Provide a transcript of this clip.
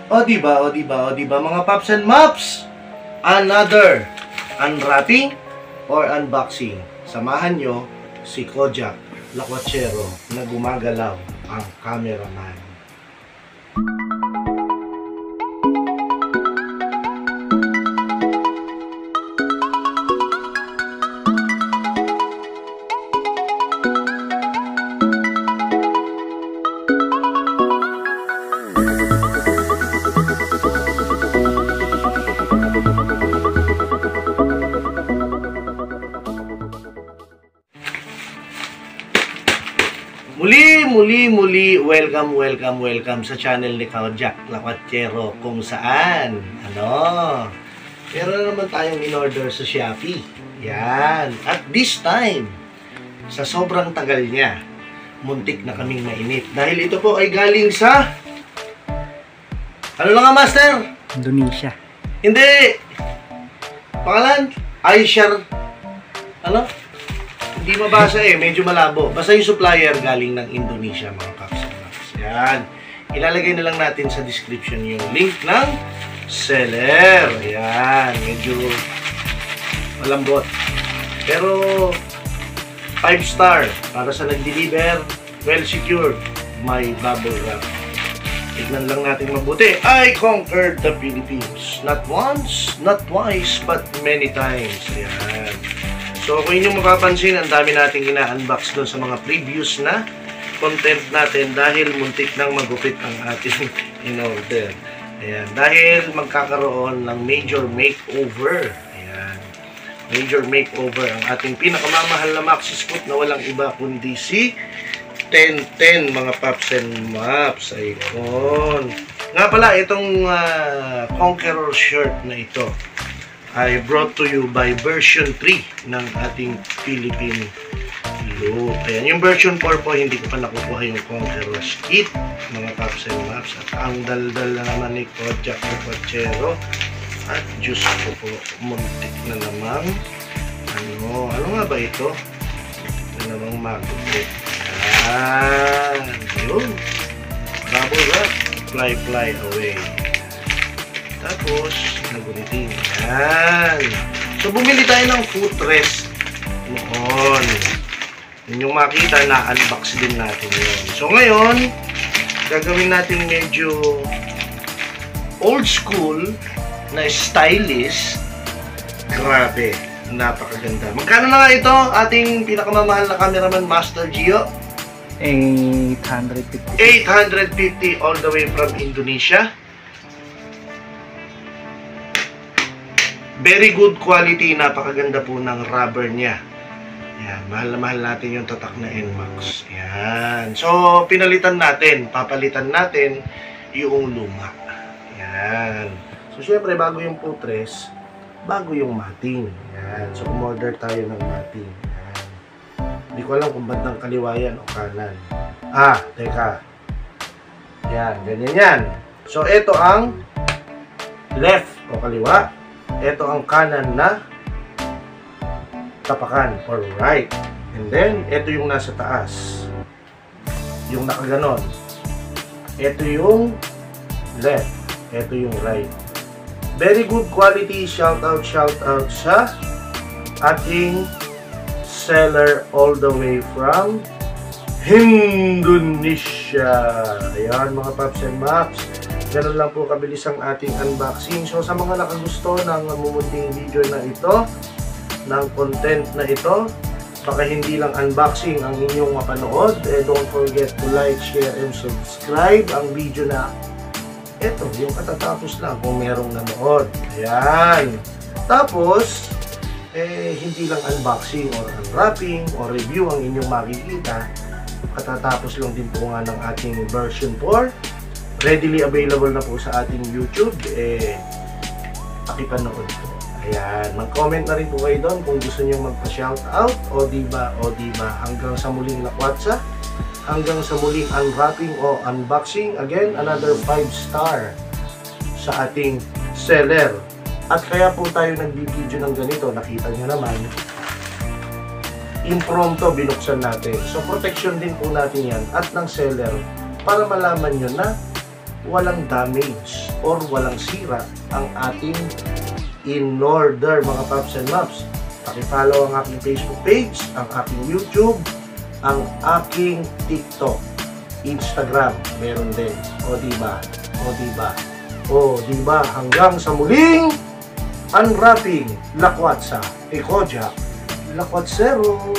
O diba, o diba, o diba mga Paps and Maps? Another unwrapping or unboxing. Samahan nyo si Kojak Lakwachero na gumagalaw ang cameraman. Muli, welcome sa channel ni Kojak Lakwachero kung saan, meron na naman tayong in-order sa Shopee. Yan. At this time, sa sobrang tagal niya, muntik na kaming mainit. Dahil ito po ay galing sa, ano lang nga, Master? Indonesia. Hindi! Pangalan? iShare. Ano? Hindi mabasa medyo malabo. Basta yung supplier galing ng Indonesia, mga Paps and Maps. Yan. Ilalagay na lang natin sa description yung link ng seller. Yan. Medyo malambot. Pero 5 star para sa nag-deliver. Well secured. May bubble wrap. Tignan lang natin mabuti. I conquered the Philippines. Not once, not twice, but many times. Yan. So, kung inyong mapapansin, ang dami nating ina-unbox doon sa mga previous na content natin dahil muntik nang magupit ang ating in-order. Ayan. Dahil magkakaroon ng major makeover. Ayan. Major makeover ang ating pinakamamahal na maxi scoop na walang iba kundi si 1010 mga Paps and Maps. Ayun. Nga pala, itong Conqueror shirt na ito ay brought to you by version 3 ng ating Philippine look. Ayan, yung version 4 po, hindi ko pa nakukuha yung Conqueror's kit, mga Paps and Maps. At ang daldal na naman ni Kojak Lakwachero. At Diyos ko po, muntik na namang, ano nga ba ito? Na namang magupit. Ayan, yun. Bubble wrap, fly away. Tapos, nagunitin. Yan. So, bumili tayo ng footrest noon. Yun yung makita, na-unbox din natin yun. So, ngayon, gagawin natin medyo old school na stylish. Grabe. Napakaganda. Magkano na nga ito, ating pinakamamahal na cameraman, Master Gio? 850. 850 all the way from Indonesia. Very good quality, napakaganda po ng rubber niya. Ayan, mahal na mahal natin yung tatak na NMAX. Ayan. So, pinalitan natin, papalitan natin yung luma. Ayan. So, syempre, bago yung footrest, bago yung matting. Ayan. So, umorder tayo ng matting. Ayan. Hindi ko alam kung bandang kaliwa yan o kanan. Teka. Ayan, ganyan yan. So, ito ang left o kaliwa. Ito ang kanan na tapakan or right. And then, ito yung nasa taas. Yung nakaganon. Ito yung left. Ito yung right. Very good quality. Shout out sa ating seller all the way from Indonesia. Ayan mga Paps and Maps. Ganun lang po kabilis ang ating unboxing. So sa mga nakagusto ng mumunting video na ito, ng content na ito, baka hindi lang unboxing ang inyong mapanood, don't forget to like, share, and subscribe ang video na ito, yung katatapos lang kung merong nanood. Ayan. Tapos, hindi lang unboxing or unwrapping or review ang inyong makikita. Katatapos lang din po nga ng ating version 4. Readily available na po sa ating YouTube. Pakipanood po. Ayan. Mag-comment na rin po kayo doon kung gusto nyo magpa-shoutout. O diba. Hanggang sa muling lakwatsa. Hanggang sa muling unwrapping o unboxing. Again, another 5 star sa ating seller. At kaya po tayo nag-video ng ganito. Nakita nyo naman. Impromptu binuksan natin. So, protection din po natin yan. At ng seller. Para malaman nyo na walang damage or walang sira ang ating in-order mga paps and maps. Paki-follow ang aking Facebook page, ang aking YouTube, ang aking TikTok, Instagram, meron din. O diba? O diba? O diba? Hanggang sa muling unwrapping, lakwat sa Ecojack, Lakwatsero.